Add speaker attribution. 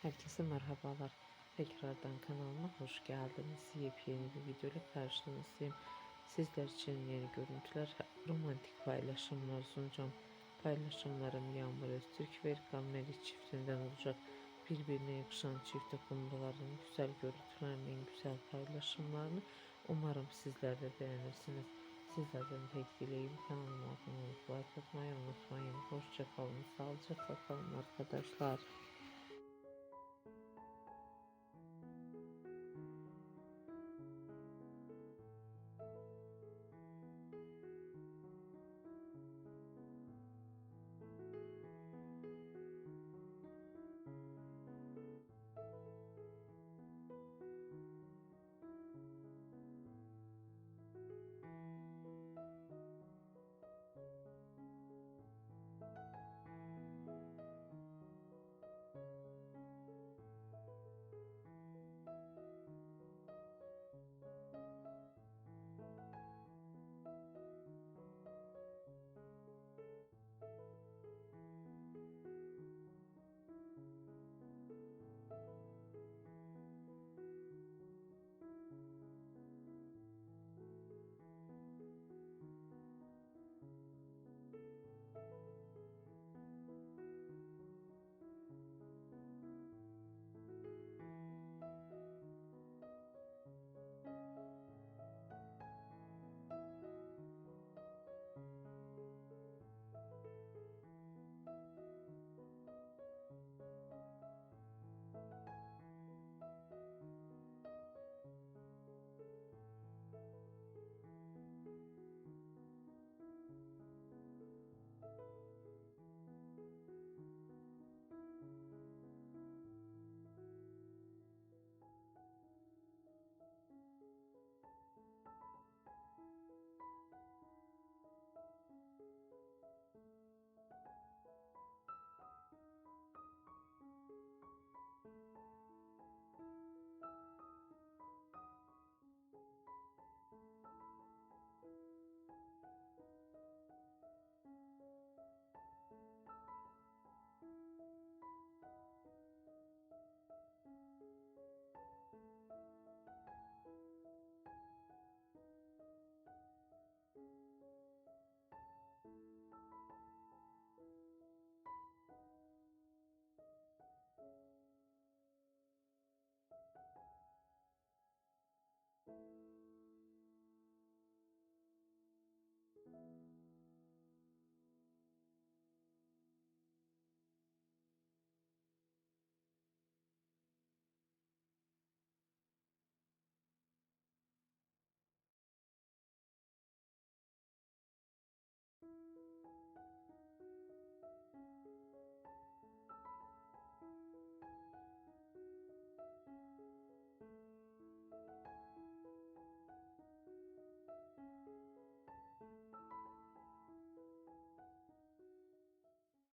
Speaker 1: Herkese merhabalar. Tekrardan kanalıma hoş geldiniz. Yepyeni bir video ile karşınızdayım. Sizler için yeni görüntüler, romantik paylaşımlar sunacağım. Paylaşımlarım Yağmur Öztürk ve Erkan çiftinden olacak. Birbirine yakışan çift kumruların güzel görüntülerinin güzel paylaşımlarını umarım sizler de beğenirsiniz. Sizlerden tek dileğim kanalıma abone olup like atmayı unutmayın. Hoşça kalın, sağlıcakla kalın arkadaşlar.